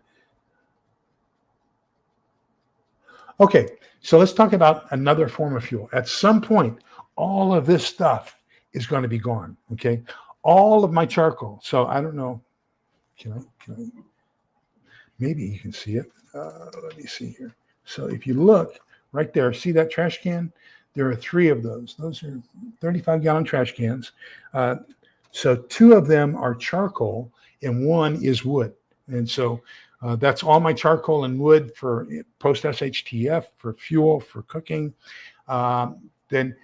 Okay, so let's talk about another form of fuel. At some point, all of this stuff is going to be gone, okay? All of my charcoal. So I don't know. Can I? Maybe you can see it. Let me see here. So if you look right there, see that trash can? There are 3 of those. Those are 35-gallon trash cans. So 2 of them are charcoal and 1 is wood. And so that's all my charcoal and wood for post-SHTF, for fuel, for cooking. Then,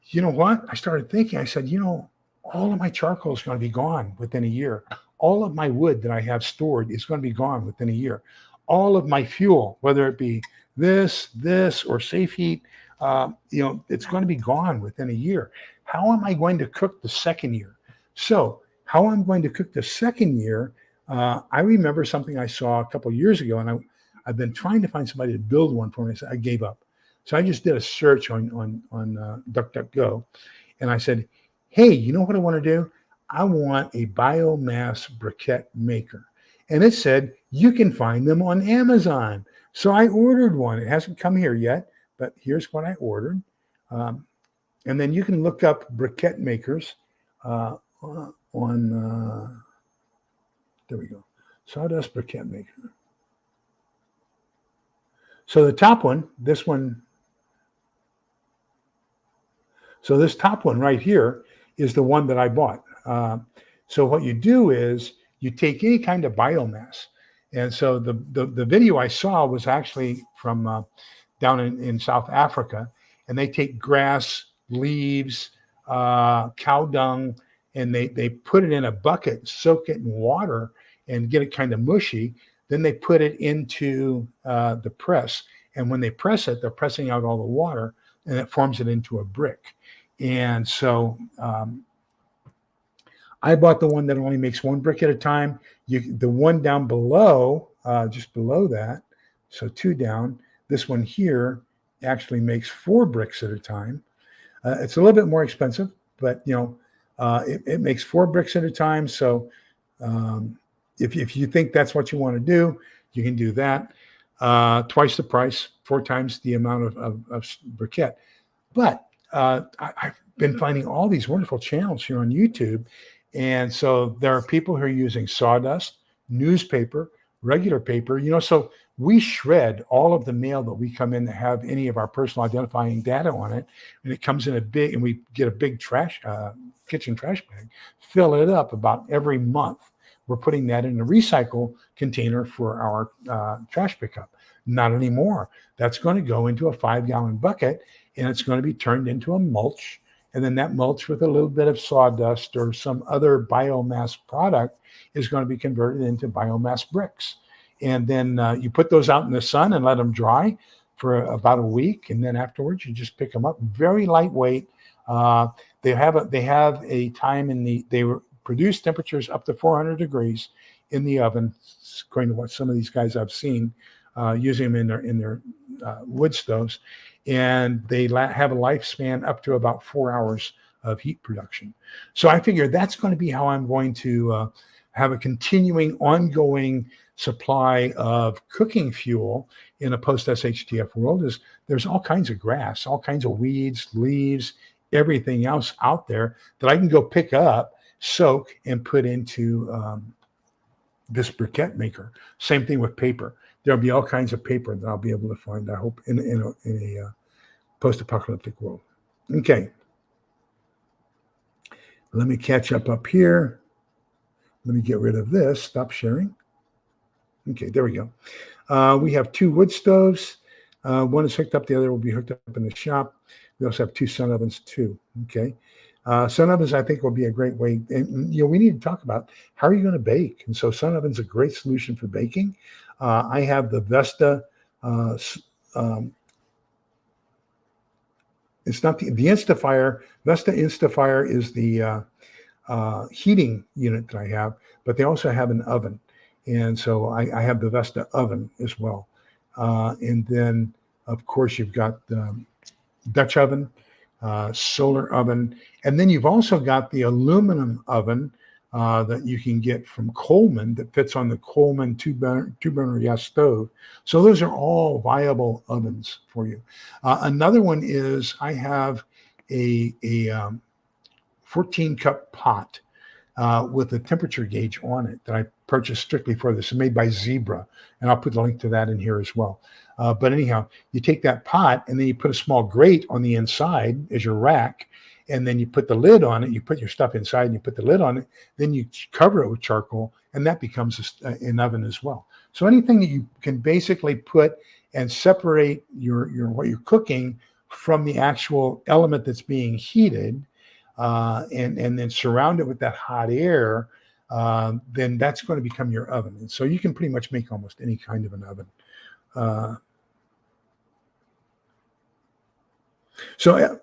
you know what? I started thinking, I said, all of my charcoal is going to be gone within a year. All of my wood that I have stored is going to be gone within a year. All of my fuel, whether it be this, or safe heat, it's going to be gone within a year. How am I going to cook the second year? So how I'm going to cook the second year, I remember something I saw a couple of years ago, and I've been trying to find somebody to build one for me. I gave up. So I just did a search on DuckDuckGo, and I said, hey, you know what I want to do? I want a biomass briquette maker. And it said, you can find them on Amazon. So I ordered one. It hasn't come here yet, but here's what I ordered. And then you can look up briquette makers there we go, sawdust briquette maker. So the top one, this one, so this top one right here is the one that I bought. So what you do is you take any kind of biomass. And so the video I saw was actually from down in South Africa, and they take grass, leaves, cow dung, and they put it in a bucket, soak it in water, and get it kind of mushy. Then they put it into the press. And when they press it, they're pressing out all the water, and it forms it into a brick. And so I bought the one that only makes one brick at a time. The one down below, just below that, so 2 down, this one here actually makes 4 bricks at a time. It's a little bit more expensive, but it makes 4 bricks at a time. So if you think that's what you want to do, you can do that. Twice the price, 4 times the amount of briquette. But I've been finding all these wonderful channels here on YouTube. And so there are people who are using sawdust, newspaper, regular paper, so we shred all of the mail that we come in that have any of our personal identifying data on it. And it comes in and we get a big kitchen trash bag, fill it up about every month. We're putting that in a recycle container for our trash pickup. Not anymore. That's going to go into a 5-gallon bucket, and it's going to be turned into a mulch. And then that mulch with a little bit of sawdust or some other biomass product is going to be converted into biomass bricks. And then you put those out in the sun and let them dry for about a week. And then afterwards, you just pick them up. Very lightweight. They have a time they were produced temperatures up to 400 degrees in the oven, according to what some of these guys I've seen using them in their wood stoves. And they have a lifespan up to about 4 hours of heat production. So I figure that's going to be how I'm going to have a continuing, ongoing supply of cooking fuel in a post-SHTF world. Is there's all kinds of grass, all kinds of weeds, leaves, everything else out there that I can go pick up, soak, and put into this briquette maker. Same thing with paper. There'll be all kinds of paper that I'll be able to find, I hope, in a post-apocalyptic world. Okay. Let me catch up here. Let me get rid of this. Stop sharing. Okay, there we go. We have 2 wood stoves. One is hooked up. The other will be hooked up in the shop. We also have 2 sun ovens too. Okay. Sun ovens, I think, will be a great way. And, we need to talk about how are you going to bake? And so sun oven's a great solution for baking. I have the Vesta. It's not the Instafire. Vesta Instafire is the heating unit that I have, but they also have an oven. And so I have the Vesta oven as well. And then, of course, you've got the Dutch oven, solar oven, and then you've also got the aluminum oven that you can get from Coleman that fits on the Coleman two-burner gas stove. So those are all viable ovens for you. Another one is I have a 14-cup pot with a temperature gauge on it that I purchased strictly for this. It's made by Zebra, and I'll put the link to that in here as well. But anyhow, you take that pot and then you put a small grate on the inside as your rack, and then you put the lid on it. You put your stuff inside and you put the lid on it. Then you cover it with charcoal, and that becomes an oven as well. So anything that you can basically put and separate your what you're cooking from the actual element that's being heated, and then surround it with that hot air, then that's going to become your oven. And so you can pretty much make almost any kind of an oven. So,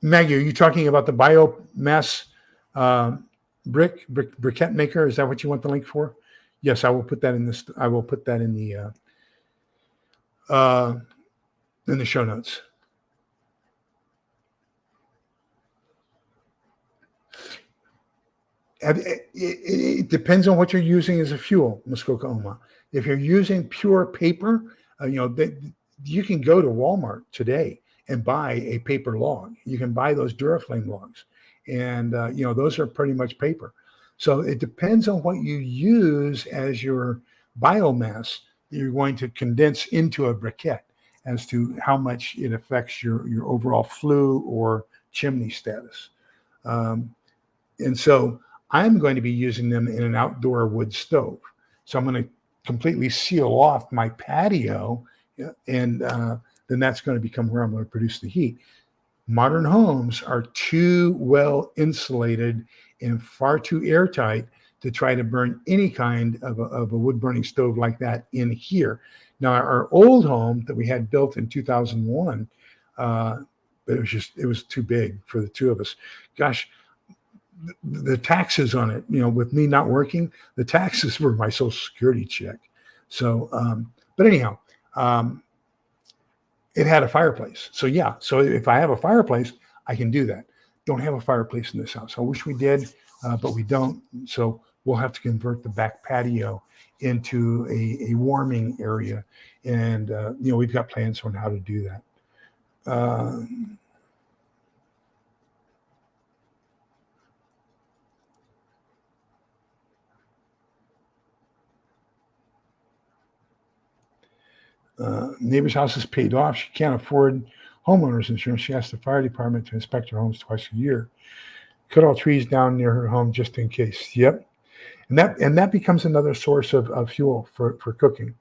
Maggie, are you talking about the biomass briquette maker? Is that what you want the link for? Yes, I will put that in this. I will put that in the show notes. It depends on what you're using as a fuel, Muskoka Oma. If you're using pure paper, you can go to Walmart today and buy a paper log. You can buy those Duraflame logs, and those are pretty much paper. So it depends on what you use as your biomass that you're going to condense into a briquette as to how much it affects your overall flue or chimney status. And so I'm going to be using them in an outdoor wood stove. So I'm going to completely seal off my patio, and then that's going to become where I'm going to produce the heat. Modern homes are too well insulated and far too airtight to try to burn any kind of a wood burning stove like that in here. Now, our old home that we had built in 2001, it was too big for the two of us. Gosh, the taxes on it, with me not working, the taxes were my Social Security check. So, but anyhow, it had a fireplace. So yeah, so if I have a fireplace, I can do that. Don't have a fireplace in this house. I wish we did, but we don't. So we'll have to convert the back patio into a warming area. And, we've got plans on how to do that. Neighbor's house is paid off. She can't afford homeowners insurance. She asked the fire department to inspect her homes twice a year. Cut all trees down near her home just in case. Yep. And that becomes another source of fuel for cooking.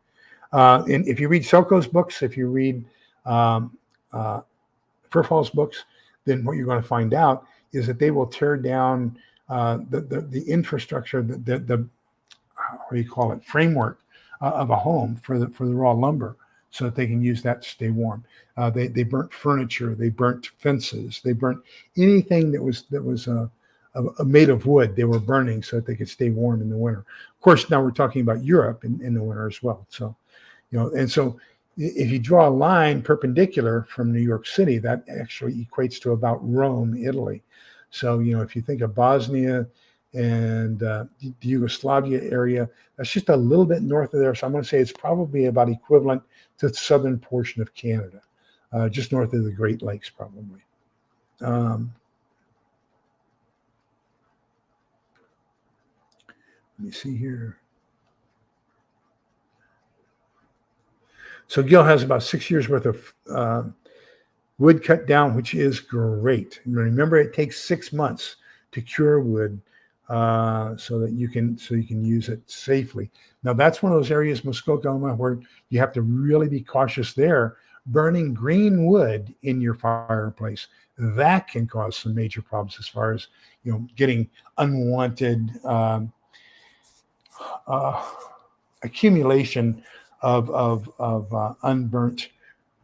And if you read Selko's books, if you read Furfall's books, then what you're going to find out is that they will tear down the infrastructure, the what do you call it, framework of a home for the raw lumber, so that they can use that to stay warm. They burnt furniture, they burnt fences, they burnt anything that was made of wood. They were burning so that they could stay warm in the winter. Of course, now we're talking about Europe in the winter as well. So, and so if you draw a line perpendicular from New York City, that actually equates to about Rome, Italy. So, if you think of Bosnia and the Yugoslavia area, that's just a little bit north of there. So I'm going to say it's probably about equivalent to the southern portion of Canada, just north of the Great Lakes, probably. Let me see here. So Gil has about 6 years worth of wood cut down, which is great. Remember, it takes 6 months to cure wood, so that you can use it safely. Now that's one of those areas, Muskoka, where you have to really be cautious there. Burning green wood in your fireplace, that can cause some major problems as far as getting unwanted accumulation of unburnt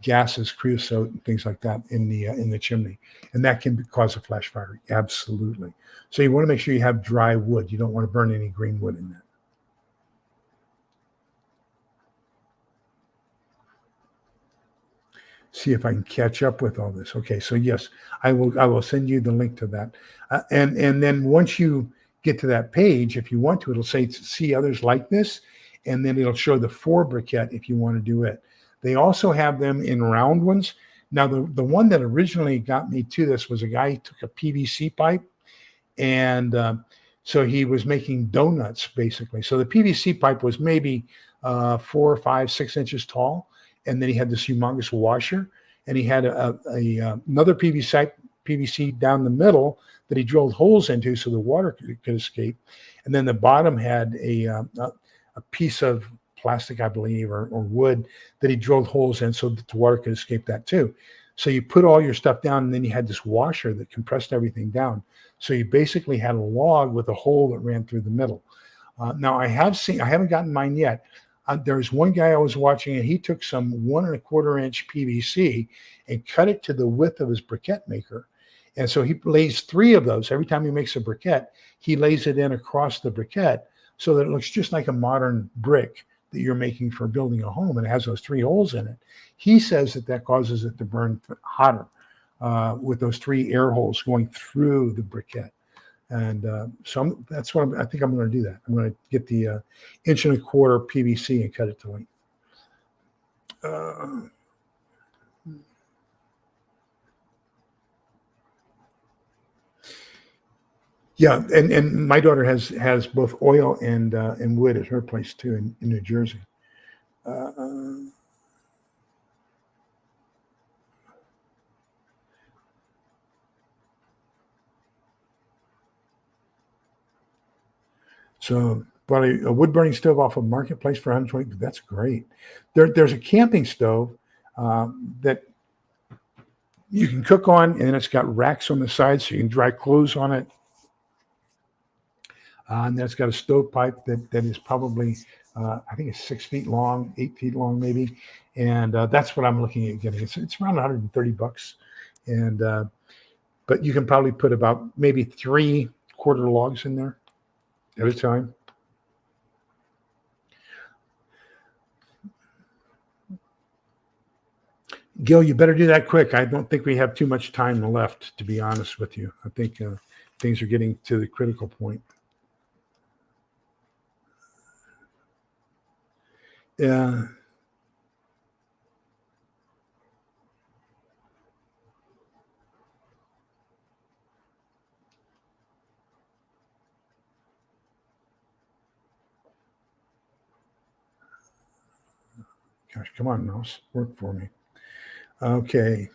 gases, creosote, and things like that in the chimney, and that can cause a flash fire. Absolutely. So you want to make sure you have dry wood. You don't want to burn any green wood in that. See if I can catch up with all this. Okay, so yes, I will send you the link to that, and then once you get to that page, if you want to, it'll say see others like this, and then it'll show the 4 briquette if you want to do it. They also have them in round ones. Now, the one that originally got me to this was a guy who took a PVC pipe, and so he was making donuts, basically. So the PVC pipe was maybe 4, 5, 6 inches tall, and then he had this humongous washer, and he had another PVC down the middle that he drilled holes into so the water could escape, and then the bottom had a piece of plastic, I believe, or wood that he drilled holes in so that the water could escape that too. So you put all your stuff down, and then you had this washer that compressed everything down. So you basically had a log with a hole that ran through the middle. Now I haven't gotten mine yet. There was one guy I was watching, and he took some 1.25-inch PVC and cut it to the width of his briquette maker. And so he lays 3 of those. Every time he makes a briquette, he lays it in across the briquette so that it looks just like a modern brick that you're making for building a home, and it has those 3 holes in it. He says that causes it to burn hotter with those 3 air holes going through the briquette. And so that's what I think I'm going to do that. I'm going to get the 1.25-inch PVC and cut it to length. Yeah, and my daughter has both oil and wood at her place too in New Jersey. So bought a wood burning stove off of Marketplace for $120. That's great. There's a camping stove that you can cook on, and it's got racks on the side so you can dry clothes on it. And then it's got a stovepipe that is probably, I think it's 6 feet long, 8 feet long maybe. And that's what I'm looking at getting. It's around $130. And but you can probably put about maybe 3 quarter logs in there at a time. Gil, you better do that quick. I don't think we have too much time left, to be honest with you. I think things are getting to the critical point. Yeah. Gosh, come on, mouse. Work for me. Okay.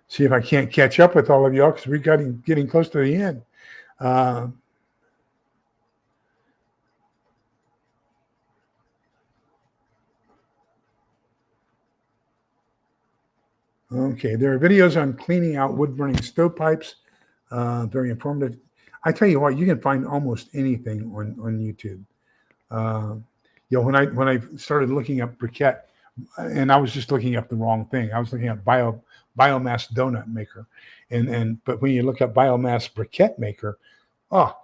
See if I can't catch up with all of y'all because we're getting close to the end. Okay, there are videos on cleaning out wood-burning stovepipes. Very informative. I tell you what, you can find almost anything on YouTube. When I started looking up briquette, and I was just looking up the wrong thing. I was looking at biomass donut maker, but when you look up biomass briquette maker,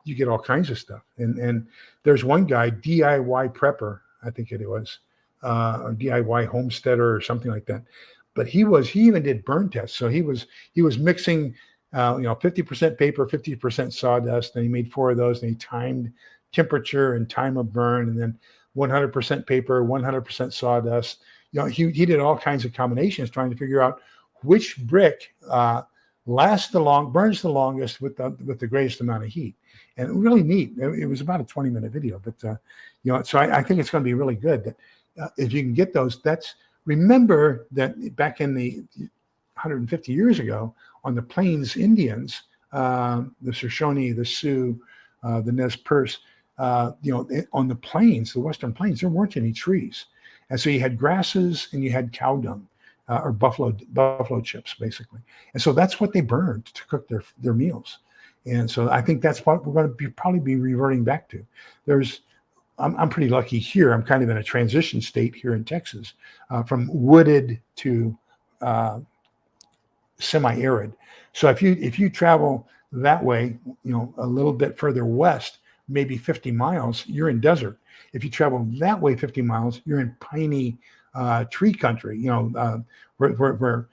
you get all kinds of stuff. And there's one guy, DIY prepper, I think it was, or DIY homesteader or something like that. But he even did burn tests. So he was mixing 50% paper, 50% sawdust, and he made 4 of those, and he timed temperature and time of burn, and then 100% paper, 100% sawdust. He did all kinds of combinations trying to figure out which brick burns the longest with the greatest amount of heat. And really neat. It was about a 20-minute video, but so I think it's going to be really good. That if you can get those, remember that back in the 150 years ago on the Plains Indians, the Shoshone, the Sioux, the Nez Perce, on the plains, the Western Plains, there weren't any trees. And so you had grasses and you had cow dung or buffalo chips, basically. And so that's what they burned to cook their meals. And so I think that's what we're going to probably be reverting back to. I'm pretty lucky here. I'm kind of in a transition state here in Texas, from wooded to semi-arid. So if you travel that way, a little bit further west, maybe 50 miles, you're in desert. If you travel that way 50 miles, you're in piney tree country, where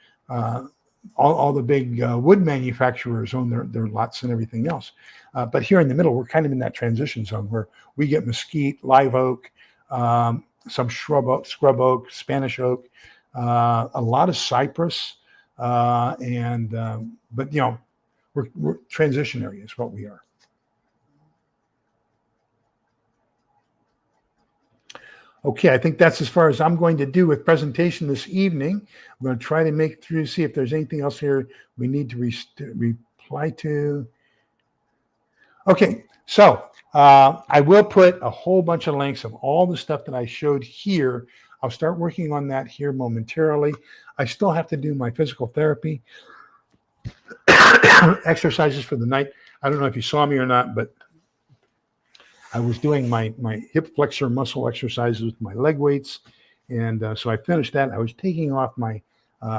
all the big wood manufacturers own their lots and everything else. But here in the middle, we're kind of in that transition zone where we get mesquite, live oak, some scrub oak, Spanish oak, a lot of cypress, but we're transitionary is what we are. Okay, I think that's as far as I'm going to do with presentation this evening. I'm going to try to see if there's anything else here we need to reply to. Okay, so I will put a whole bunch of links of all the stuff that I showed here. I'll start working on that here momentarily. I still have to do my physical therapy exercises for the night. I don't know if you saw me or not, but I was doing my hip flexor muscle exercises with my leg weights. And so I finished that. I was taking off my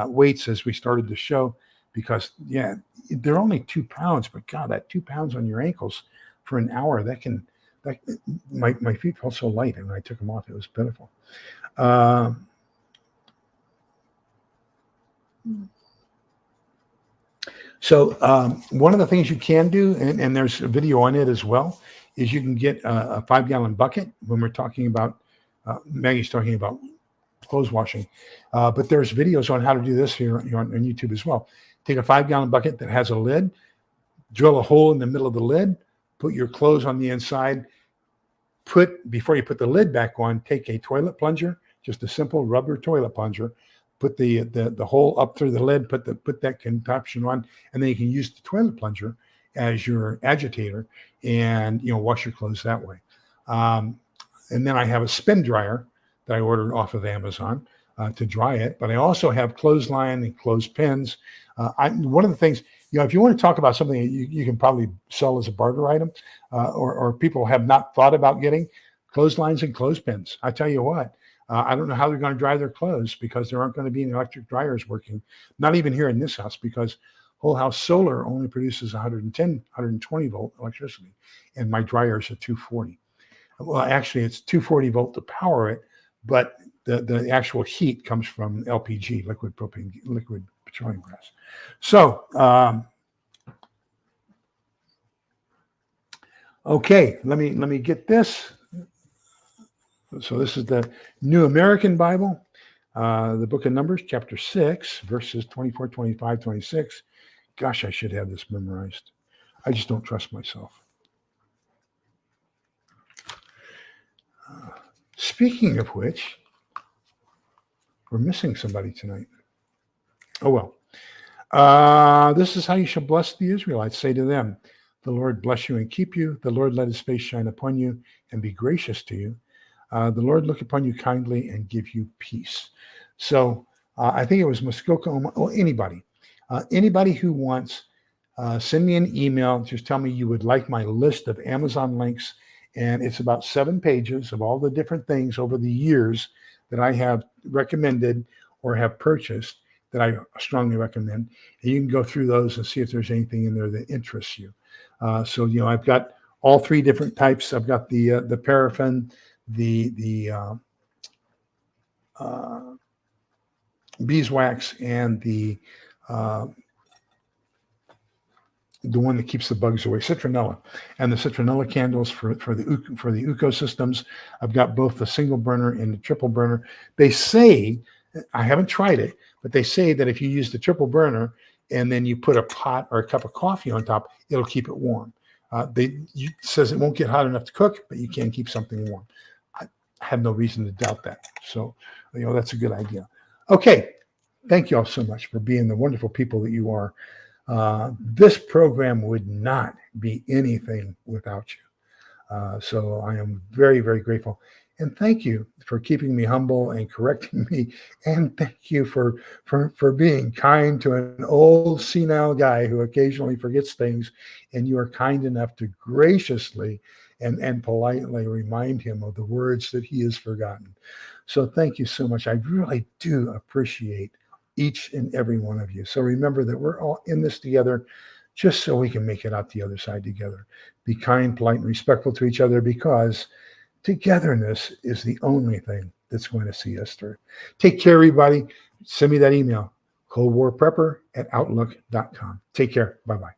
weights as we started the show because, yeah, they're only 2 pounds, but God, that 2 pounds on your ankles for an hour, my feet felt so light. And when I took them off, it was pitiful. So one of the things you can do, and there's a video on it as well, is you can get a 5-gallon bucket when we're talking about, Maggie's talking about clothes washing. But there's videos on how to do this here on YouTube as well. Take a 5-gallon bucket that has a lid, drill a hole in the middle of the lid, put your clothes on the inside, before you put the lid back on, take a toilet plunger, just a simple rubber toilet plunger, put the hole up through the lid, put that contraption on, and then you can use the toilet plunger as your agitator and wash your clothes that way. And then I have a spin dryer that I ordered off of Amazon to dry it, but I also have clothesline and clothespins. One of the things, if you want to talk about something that you can probably sell as a barter item, or people have not thought about getting, clotheslines and clothespins. I tell you what, I don't know how they're going to dry their clothes because there aren't going to be any electric dryers working, not even here in this house, because whole house solar only produces 120 volt electricity, and my dryers are 240. Well, actually, it's 240 volt to power it, but the actual heat comes from LPG, liquid petroleum gas. So, okay, let me get this. So this is the New American Bible, the book of Numbers, chapter 6, verses 24, 25, 26. Gosh, I should have this memorized. I just don't trust myself. Speaking of which, we're missing somebody tonight. Oh, well. This is how you shall bless the Israelites. Say to them, the Lord bless you and keep you. The Lord let his face shine upon you and be gracious to you. The Lord look upon you kindly and give you peace. So I think it was Muskoka, or anybody who wants, send me an email. Just tell me you would like my list of Amazon links. And it's about 7 pages of all the different things over the years that I have recommended or have purchased that I strongly recommend. And you can go through those and see if there's anything in there that interests you. So, I've got all 3 different types. I've got the paraffin, the beeswax, and the one that keeps the bugs away, citronella, and the citronella candles for the ecosystems. I've got both the single burner and the triple burner. They say, I haven't tried it, but they say that if you use the triple burner and then you put a pot or a cup of coffee on top, it'll keep it warm. It says it won't get hot enough to cook, but you can keep something warm. I have no reason to doubt that. So, that's a good idea. Okay. Thank you all so much for being the wonderful people that you are. This program would not be anything without you. So I am very, very grateful. And thank you for keeping me humble and correcting me. And thank you for being kind to an old senile guy who occasionally forgets things. And you are kind enough to graciously and politely remind him of the words that he has forgotten. So thank you so much. I really do appreciate each and every one of you. So remember that we're all in this together just so we can make it out the other side together. Be kind, polite, and respectful to each other, because togetherness is the only thing that's going to see us through. Take care, everybody. Send me that email, coldwarprepper@outlook.com. Take care. Bye-bye.